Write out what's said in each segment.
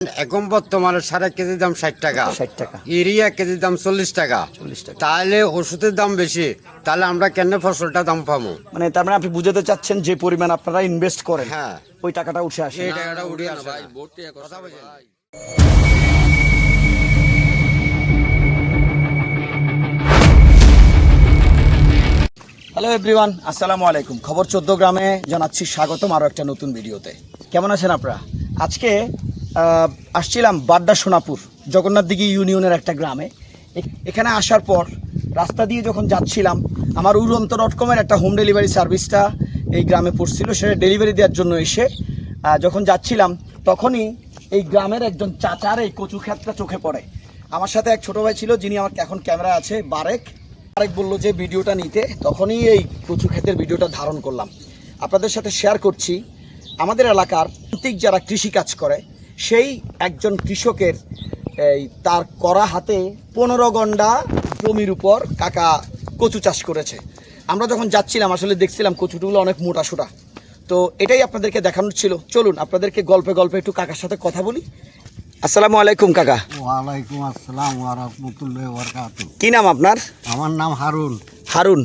এখন বর্তমানে সারা কেজির দাম 60 টাকা, 60 টাকা, ইউরিয়া কেজির দাম 40 টাকা। তাহলে ওষুধের দাম বেশি, তাহলে আমরা কেন ফসলটা দাম পাবো? মানে তার মানে আপনি বুঝাতে চাচ্ছেন যে পরিমাণ আপনারা ইনভেস্ট করেন, হ্যাঁ, ওই টাকাটা উঠে আসে। এই টাকাটা উঠে আসে না। কথা বলছেন? হ্যালো এভরিওয়ান, আসসালামু আলাইকুম। খবর 14 গ্রামে জানাচ্ছি স্বাগতম আরও একটা নতুন ভিডিওতে। কেমন আছেন আপনারা? আজকে আসছিলাম বাড্ডা সোনাপুর জগন্নাথদিঘি ইউনিয়নের একটা গ্রামে। এখানে আসার পর রাস্তা দিয়ে যখন যাচ্ছিলাম, আমার উড়ন্ত.কমের একটা হোম ডেলিভারি সার্ভিসটা এই গ্রামে পড়ছিল। সেটা ডেলিভারি দেওয়ার জন্য এসে যখন যাচ্ছিলাম, তখনই এই গ্রামের একজন চাচার এই কচু ক্ষেতটা চোখে পড়ে। আমার সাথে এক ছোটো ভাই ছিল, যিনি আমার এখন ক্যামেরা আছে, বারেক বললো যে ভিডিওটা নিতে, তখনই এই কচু ক্ষেতের ভিডিওটা ধারণ করলাম, আপনাদের সাথে শেয়ার করছি। আমাদের এলাকার প্রান্তিক যারা কৃষিকাজ করে, সেই একজন কৃষকের তার করা হাতে 15 গন্ডা জমির উপর কাকা কচু চাষ করেছে। আমরা যখন যাচ্ছিলাম আসলে দেখছিলাম কচুগুলো অনেক মোটা সোটা। তো এটাই আপনাদেরকে দেখানোর ছিল। চলুন আপনাদেরকে গল্পে গল্পে একটু কাকার সাথে কথা বলি। আসসালামু আলাইকুম কাকা। ওয়ালাইকুম আসসালাম ওয়া রাহমাতুল্লাহি ওয়া বারাকাতুহু। কি নাম আপনার? আমার নাম হারুন। হারুন,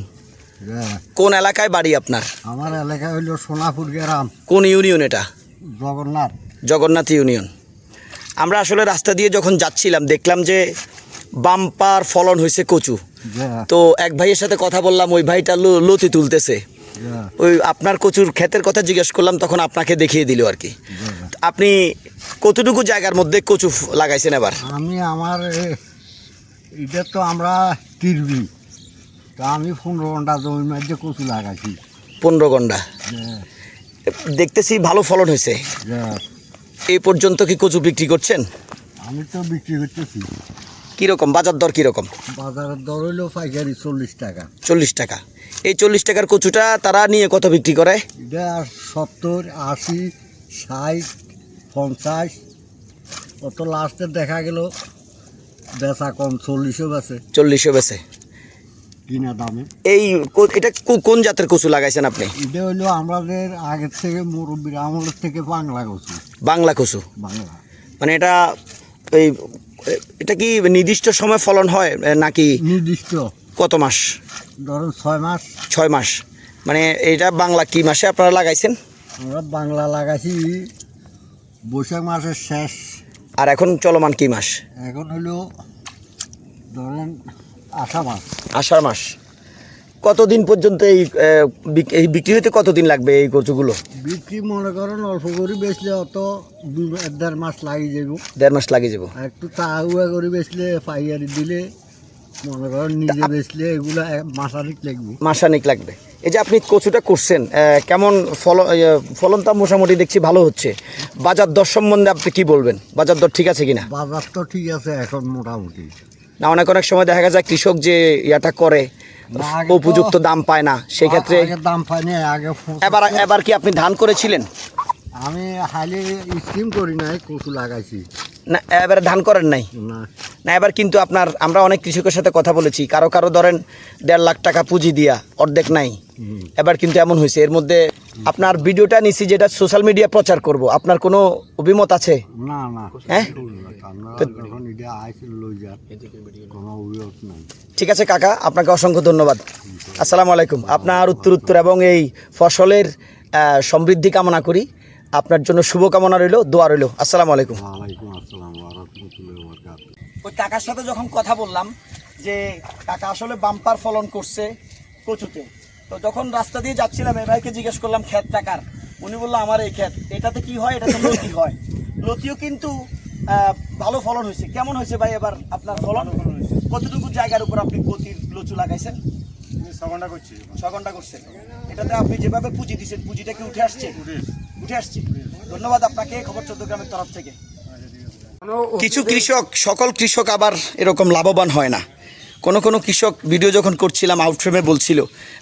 হ্যাঁ, কোন এলাকায় বাড়ি আপনার? আমার এলাকা হইল সোনাপুর গ্রাম, কোন ইউনিয়ন এটা? জগন্নাথ। জগন্নাথ ইউনিয়ন। আমরা আসলে রাস্তা দিয়ে যখন যাচ্ছিলাম দেখলাম যে বাম্পার ফলন হয়েছে কচু। হ্যাঁ, তো এক ভাইয়ের সাথে কথা বললাম, ওই ভাইটা লতি তুলতেছে। হ্যাঁ, ওই আপনার কচুর ক্ষেতের কথা জিজ্ঞেস করলাম, তখন আপনাকে দেখিয়ে দিল আর কি। হ্যাঁ। আপনি কতটুকু জায়গার মধ্যে কচু লাগাইছেন এবার? আমি আমার এটা তো আমরা তিরবি, তা আমি 15 ঘন্টা জমির মধ্যে কচু লাগাইছি। 15 গন্ডা। হ্যাঁ, দেখতেছি ভালো ফলন হয়েছে। হ্যাঁ। এই পর্যন্ত কি কচু বিক্রি করছেন? আমি তো বিক্রি করতেছি। কীরকম বাজার দর কীরকম? বাজারের দর হইল পাইকারি 40 টাকা। 40 টাকা। এই 40 টাকার কচুটা তারা নিয়ে কত বিক্রি করে? এটা 70, 80, 60, 50, অত লাস্টে দেখা গেল বেচা কম 40ও বেচে, 40ও বেছে। কিনা দামে। এটা কোন জাতের কচু লাগাইছেন আপনি? এটা হইলো আমাদের আগের থেকে মুরব্বীর আমলের থেকে বাংলা কচু। বাংলা কচু। বাংলা মানে এটা কি নির্দিষ্ট সময় ফলন হয় নাকি নির্দিষ্ট কত মাস? ধরুন 6 মাস। 6 মাস। মানে এটা বাংলা কি মাসে আপনারা লাগাইছেন? আমরা বাংলা লাগাইছি বৈশাখ মাসের শেষ। আর এখন চলমান কি মাস? এখন হইলো ধরেন আষাঢ় মাস। আষাঢ় মাস। কতদিন পর্যন্ত এই বিক্রি হতে কতদিন লাগবে এই কচুগুলো? বিক্রি মনে করেন অল্প করে বেচলে অত 1.5 মাস লাগিয়ে যাব। 1.5 মাস লাগিয়ে যাব। আর একটু তাড়াহুড়া করে বেচলে পাইকারি দিলে মনে করেন নিজে বেচলে এগুলো মাসানিক লাগবে। মাসানিক লাগবে। এই যে আপনি কচুটা করছেন, কেমন ফলনটা? মোটামুটি দেখছি ভালো হচ্ছে। বাজার দর সম্বন্ধে আপনি কি বলবেন? বাজার দর ঠিক আছে কিনা? বাজার তো ঠিক আছে এখন মোটামুটি। না, অনেক সময় দেখা যায় কৃষক যে ইয়াটা করে উপযুক্ত দাম পায় না, সেই ক্ষেত্রে দাম পায়নি আগে। এবার কি আপনি ধান করেছিলেন? আমি হাইলি স্কিম করি নাই, কচু লাগাইছি না, এবারে ধান করেন নাই? না। না, এবার কিন্তু আমরা অনেক কৃষকের সাথে কথা বলেছি, কারো ধরেন 1.5 লাখ টাকা পুঁজি দিয়া অর্ধেক নাই। এবার কিন্তু এমন হয়েছে। এর মধ্যে আপনার ভিডিওটা নিছি, যেটা সোশ্যাল মিডিয়া প্রচার করব, আপনার কোনো অভিমত আছে? না না, হ্যাঁ, যখন এটা আইছিল লই যা, কোনো অভিযোগ নাই। ঠিক আছে কাকা, আপনাকে অসংখ্য ধন্যবাদ। আসসালামু আলাইকুম। আপনার উত্তর এবং এই ফসলের সমৃদ্ধি কামনা করি। আপনার জন্য শুভকামনা রইল, দোয়া রইল। আসসালামু আলাইকুম। ওয়ালাইকুম আসসালাম ওয়া রাহমাতুল্লাহি ওয়া বারাকাতুহু। ওই কাকার সাথে যখন কথা বললাম যে কাকা আসলে বাম্পার ফলন করছে কচুতে, তো যখন রাস্তা দিয়ে যাচ্ছিলাম এই ভাইকে জিজ্ঞেস করলাম ক্ষেত টাকার। উনি বললো আমার এই ক্ষেত, এটাতে কি হয়? এটাতে লতি হয়। লতিও কিন্তু ভালো ফলন হয়েছে। কেমন হয়েছে ভাই এবার আপনার ফলন? কতটুকু জায়গার উপর আপনি লচু লাগাইছেন? 6 ঘন্টা করছি। 6 ঘন্টা করছেন। এটাতে আপনি যেভাবে পুঁজি দিচ্ছেন, পুঁজিটা কি উঠে আসছে? উঠে আসছে। ধন্যবাদ আপনাকে খবর 14 গ্রামের তরফ থেকে। কিছু কৃষক, সকল কৃষক আবার এরকম লাভবান হয় না। কোনো কৃষক ভিডিও যখন করছিলাম আউটফ্রেমে বলছিল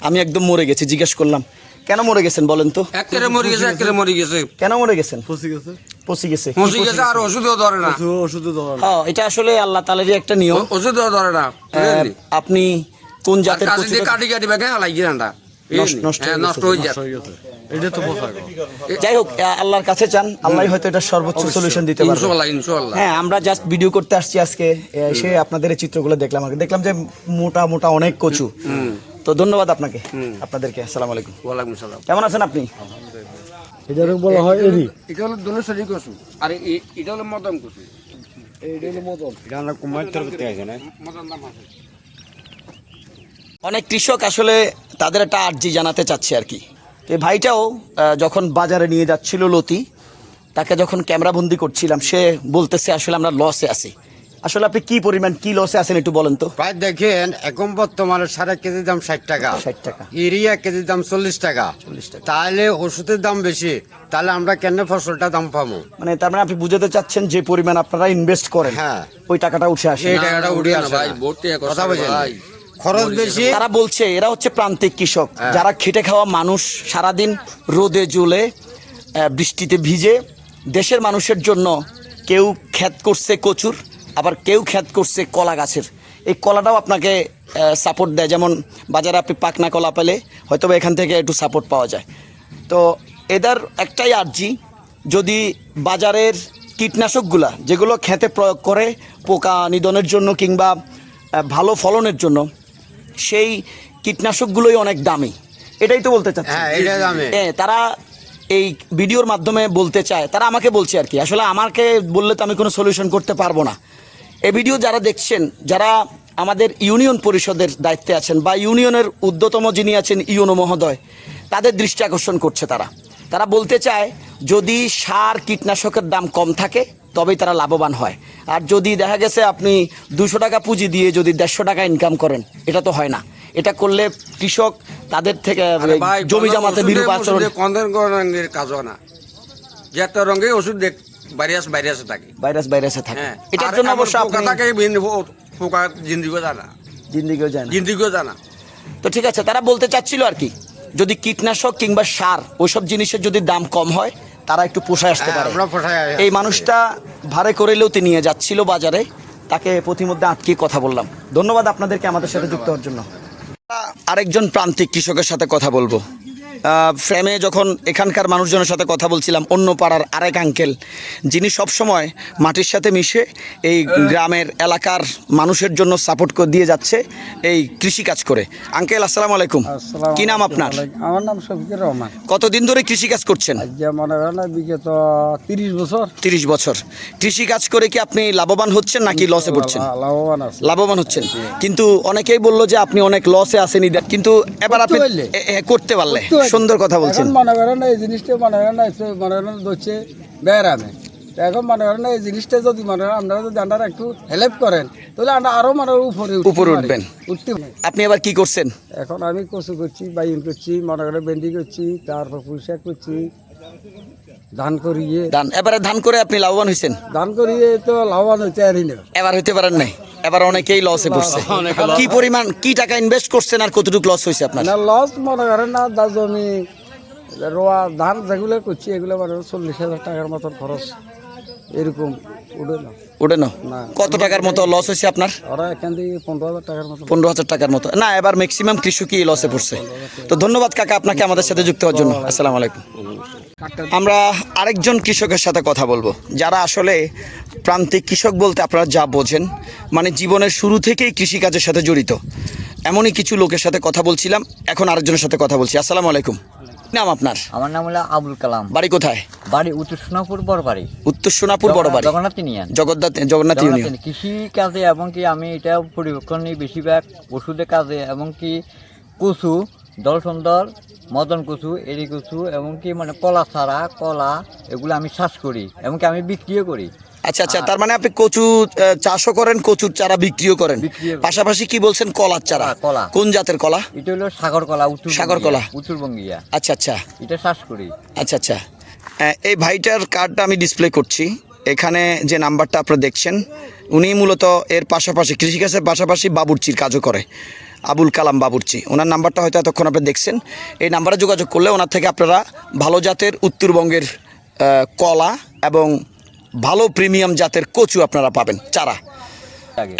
আমি একদম মরে গেছি। জিজ্ঞেস করলাম কেন মরে গেছেন বলেন তো? একেবারে মরে গেছে। কেন মরে গেছেন? পচি গেছে। আর ওষুধও ধরে না। হ্যাঁ, এটা আসলে আল্লাহ তাআলারই একটা নিয়ম। ওষুধও ধরে না। আপনি কোন জাতের কাটি ব্যাগে হালাই গিরান্ডা। নষ্ট হয়ে নষ্ট গেছে। হয়ে যাচ্ছে এটা তো বোঝা গেল। যাই হোক আল্লাহর কাছে চান, আল্লাহ হয়তো এটা সর্বোচ্চ সলিউশন দিতে পারবে। ইনশাআল্লাহ ইনশাআল্লাহ। হ্যাঁ, আমরা জাস্ট ভিডিও করতে আসছি আজকে, এসে আপনাদের এই চিত্রগুলো দেখলাম, দেখলাম যে মোটা মোটা অনেক কচু। তো ধন্যবাদ আপনাকে, আপনাদেরকে। আসসালামু আলাইকুম। ওয়ালাইকুম সালাম। কেমন আছেন আপনি? এটারও বলা হয় এরি। এটা হলো দোলেশ্বরী কচু, আর এটা হলো মদন কচু। এটা আমরা কুমার তরফ থেকে আছে না? মদন দাম আছে। অনেক কৃষক আসলে তাদের একটা আর্জি জানাতে চাচ্ছে আর কি। তো এই ভাইটাও যখন বাজারে নিয়ে যাচ্ছিল লতি, তাকে যখন ক্যামেরাবন্দি করছিলাম, সে বলতেছে আসলে আমরা লসে আছি। আসলে আপনি কি পরিমাণ কি লসে আছেন একটু বলেন তো। প্রায় দেখেন এখন বর্তমানে সারা কেজির দাম 60 টাকা, 60 টাকা। ইউরিয়া কেজির দাম 40 টাকা। 40 টাকা। তাহলে ওষুধের দাম বেশি, তাহলে আমরা কেন ফসলটা দাম পাবো? মানে তার মানে আপনি বুঝাতে চাচ্ছেন যে পরিমাণ আপনারা ইনভেস্ট করেন, হ্যাঁ। ওই টাকাটা উঠে আসে এই না। টাকাটা উঠে আসে ভাই, না। ভর্তি এক কথা বলছেন ভাই। খরচ বেশি। তারা বলছে এরা হচ্ছে প্রান্তিক কৃষক, যারা খেটে খাওয়া মানুষ, সারাদিন রোদে জ্বলে বৃষ্টিতে ভিজে দেশের মানুষের জন্য কেউ ক্ষেত করছে কচুর, আবার কেউ ক্ষেত করছে কলা গাছের। এই কলাটাও আপনাকে সাপোর্ট দেয়, যেমন বাজারে আপনি পাকনা কলা পেলে হয়তো বা এখান থেকে একটু সাপোর্ট পাওয়া যায়। তো এদের একটাই আর্জি, যদি বাজারের কীটনাশকগুলা যেগুলো খেতে প্রয়োগ করে পোকা নিধনের জন্য কিংবা ভালো ফলনের জন্য, সেই কীটনাশকগুলোই অনেক দামি। এটাই তো বলতে চাচ্ছে। হ্যাঁ, এটা দামি। হ্যাঁ, তারা এই ভিডিওর মাধ্যমে বলতে চায়, তারা আমাকে বলছে আর কি। আসলে আমাকে বললে তো আমি কোনো সলিউশন করতে পারবো না। এই ভিডিও যারা দেখছেন, যারা আমাদের ইউনিয়ন পরিষদের দায়িত্বে আছেন বা ইউনিয়নের ঊর্ধ্বতম যিনি আছেন ইউনো মহোদয়, তাদের দৃষ্টি আকর্ষণ করছে। তারা বলতে চায় যদি সার কীটনাশকের দাম কম থাকে তবেই তারা লাভবান হয়। আর যদি দেখা গেছে আপনি 200 টাকা পুঁজি দিয়ে যদি 150 টাকা ইনকাম করেন, এটা তো হয় না। এটা করলে কৃষক তাদের থেকে আরে ভাই, জমি জমাতে বিরূপ আচরণ। কন্দন রঙের কাজ হয় না, যে একটা রঙে ওষুধ দেখ বাইরে আসে থাকে। ভাইরাসে থাকে। হ্যাঁ, এটার আর জন্য এমন অবশ্য পোকা আপনি থাকে, পোকা জিন্দিগো জানা, জিন্দিগিও যায় না। জিন্দিগো জানা। তো ঠিক আছে, তারা বলতে চাচ্ছিল আর কি, যদি কীটনাশক কিংবা সার ওইসব জিনিসের যদি দাম কম হয়, তারা একটু পোষায় আসতে হ্যাঁ, পারে। আমরা পোষায় আসতে এই পারি। মানুষটা ভাড়ে করেলেও তিনি নিয়ে যাচ্ছিল বাজারে, তাকে প্রতিমধ্যে আটকে কথা বললাম। ধন্যবাদ আপনাদেরকে আমাদের সাথে যুক্ত হওয়ার জন্য। আরেকজন প্রান্তিক কৃষকের সাথে কথা বলবো। ফ্রেমে যখন এখানকার মানুষজনের সাথে কথা বলছিলাম, অন্য পাড়ার আরেক আঙ্কেল, যিনি সবসময় মাটির সাথে মিশে এই গ্রামের এলাকার মানুষের জন্য সাপোর্ট দিয়ে যাচ্ছে এই কৃষিকাজ করে। আঙ্কেল আসসালামু আলাইকুম, কি নাম আপনার? আমার নাম শফিকুর রহমান। কতদিন ধরে কৃষিকাজ করছেন? আজকে মনে করেন বিগত 30 বছর 30 বছর। কৃষিকাজ করে কি আপনি লাভবান হচ্ছেন নাকি লসে পড়ছেন? লাভবান আছে। লাভবান হচ্ছেন, কিন্তু অনেকেই বললো যে আপনি অনেক লসে আছেন। কিন্তু এবার আপনি করতে পারলে? করতে পারলে করতে পারলে। সুন্দর কথা বলছেন। এখন মনে করেন এই জিনিসটা মনে করেন মনে করেন হচ্ছে বেড়ামে। এখন মনে করেন এই জিনিসটা যদি মনে করেন আপনারা যদি আপনারা একটু হেল্প করেন, তাহলে আমরা আরো মানে উপরে উপরে উঠবেন। উঠতে পারি। আপনি এবার কি করছেন? এখন আমি কচু করছি, বাইন করছি, মনে করেন ভেন্ডি করছি, তারপর পুঁইশাক করছি, ধান করিয়ে এবারে ধান করে আপনি লাভবান হয়েছেন? ধান করিয়ে তো লাভবান হচ্ছে আরই না। এবার হইতে পারেন নাই, এবার অনেকেই লসে পড়ছে। কি পরিমাণ কি টাকা ইনভেস্ট করছেন আর কতটুকু লস হয়েছে আপনার? না লস মনে করেন না, জমি রোয়া ধান যেগুলো করছি এগুলো মানে 40,000 টাকার মতন খরচ, এরকম উঠে না। ওটা না, না। কত টাকার মতো লস হয়েছে আপনার? ওরা এখান থেকে 15,000 টাকার মতো। 15,000 টাকার মতো না, এবার ম্যাক্সিমাম কৃষকই লসে পড়ছে। তো ধন্যবাদ কাকা আপনাকে আমাদের সাথে যুক্ত হওয়ার জন্য। আসসালামু আলাইকুম। আমরা আরেকজন কৃষকের সাথে কথা বলবো, যারা আসলে প্রান্তিক কৃষক বলতে আপনারা যা বোঝেন, মানে জীবনের শুরু থেকেই কৃষিকাজের সাথে জড়িত, এমনই কিছু লোকের সাথে কথা বলছিলাম। এখন আরেকজনের সাথে কথা বলছি। আসসালামু আলাইকুম, নাম আপনার? আমার নাম হলো আবুল কালাম। বাড়ি কোথায়? বাড়ি উত্তর সোনাপুর বড় বাড়ি, উত্তর সোনাপুর বড় বাড়ি, জগন্নাথ ইউনিয়ন। জগন্নাথ ইউনিয়ন। কৃষি কাজে এবং কি আমি এটা পরিবর্তন নিই বেশিরভাগ ওষুধের কাজে, এবং কি কচু, দল সুন্দর, মদন কচু, এরি কচু, এবং কি মানে কলা ছাড়া কলা, এগুলো আমি চাষ করি এবং কি আমি বিক্রিও করি। আচ্ছা আচ্ছা, তার মানে আপনি কচু চাষও করেন, কচুর চারা বিক্রিও করেন, বিক্রিও করি। পাশাপাশি কি বলছেন কলার চারা? কলা। কোন জাতের কলা? এটা হলো সাগর কলা, সাগর কলা। উত্তরবঙ্গিয়া, আচ্ছা আচ্ছা এটা চাষ করি। আচ্ছা আচ্ছা। এই ভাইটার কার্ডটা আমি ডিসপ্লে করছি। এখানে যে নাম্বারটা আপনারা দেখছেন, উনি মূলত এর পাশাপাশি কৃষিকাজের পাশাপাশি বাবুর্চির কাজও করে। আবুল কালাম বাবুর্চি, ওনার নাম্বারটা হয়তো এতক্ষণ আপনি দেখছেন। এই নাম্বারে যোগাযোগ করলে ওনার থেকে আপনারা ভালো জাতের উত্তরবঙ্গের কলা এবং ভালো প্রিমিয়াম জাতের কচু আপনারা পাবেন চারা।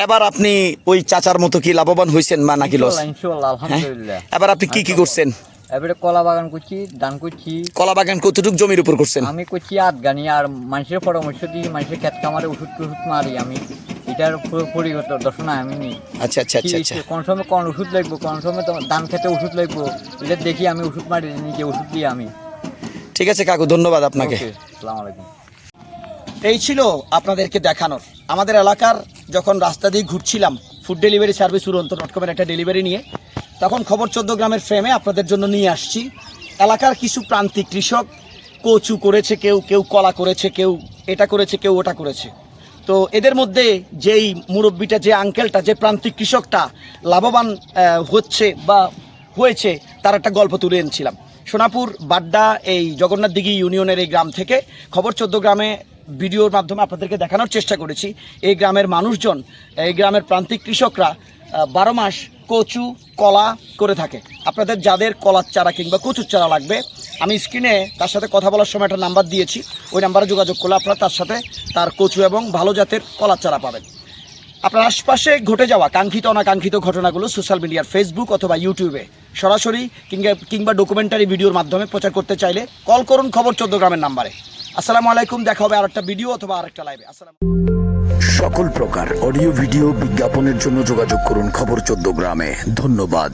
এবার আপনি ওই চাচার মতো কি লাভবান হয়েছেন বা নাকি লস? ইনশাআল্লাহ, আলহামদুলিল্লাহ। এবার আপনি কি কি করছেন? এবারে কলা বাগান করছি, ধান করছি। কলা বাগান কতটুকু জমির উপর করছেন? আমি করছি আধগানি, আর মানুষের পরামর্শ দিই, মানুষের ক্ষেত খামারে ওষুধ টষুধ মারি আমি। এটার পুরো পরিদর্শনা আমি নিই। আচ্ছা আচ্ছা আচ্ছা আচ্ছা। কোন সময় কোন ওষুধ লাগবো, কোন সময় তো ধান খেতে ওষুধ লাগবো, এটা দেখি আমি ওষুধ মারি, নিজে ওষুধ দিই আমি। ঠিক আছে কাকু, ধন্যবাদ আপনাকে। ওকে, আসসালামু আলাইকুম। এই ছিল আপনাদেরকে দেখানোর। আমাদের এলাকার যখন রাস্তা দিয়ে ঘুরছিলাম ফুড ডেলিভারি সার্ভিস উড়ন্ত.com-এর একটা ডেলিভারি নিয়ে, তখন খবর 14 গ্রামের ফ্রেমে আপনাদের জন্য নিয়ে আসছি এলাকার কিছু প্রান্তিক কৃষক। কচু করেছে কেউ, কেউ কলা করেছে, কেউ এটা করেছে, কেউ ওটা করেছে। তো এদের মধ্যে যেই মুরব্বিটা, যে আঙ্কেলটা, যে প্রান্তিক কৃষকটা লাভবান হচ্ছে বা হয়েছে, তার একটা গল্প তুলে এনেছিলাম। সোনাপুর বাড্ডা এই জগন্নাথ দিঘি ইউনিয়নের এই গ্রাম থেকে খবর 14 গ্রামে ভিডিওর মাধ্যমে আপনাদেরকে দেখানোর চেষ্টা করেছি। এই গ্রামের মানুষজন, এই গ্রামের প্রান্তিক কৃষকরা 12 মাস কচু কলা করে থাকে। আপনাদের যাদের কলার চারা কিংবা কচুর চারা লাগবে, আমি স্ক্রিনে তার সাথে কথা বলার সময় একটা নাম্বার দিয়েছি, ওই নাম্বারে যোগাযোগ করলে আপনারা তার সাথে তার কচু এবং ভালো জাতের কলার চারা পাবেন। আপনার আশপাশে ঘটে যাওয়া কাঙ্ক্ষিত অনাকাঙ্ক্ষিত ঘটনাগুলো সোশ্যাল মিডিয়ার ফেসবুক অথবা ইউটিউবে সরাসরি কিংবা ডকুমেন্টারি ভিডিওর মাধ্যমে প্রচার করতে চাইলে কল করুন খবর 14 গ্রামের নাম্বারে। আসসালামু আলাইকুম, দেখা হবে আরেকটা ভিডিও অথবা আরেকটা লাইভে। আসসালাম। সকল প্রকার অডিও ভিডিও বিজ্ঞাপনের জন্য যোগাযোগ করুন খবর 14 গ্রামে। ধন্যবাদ।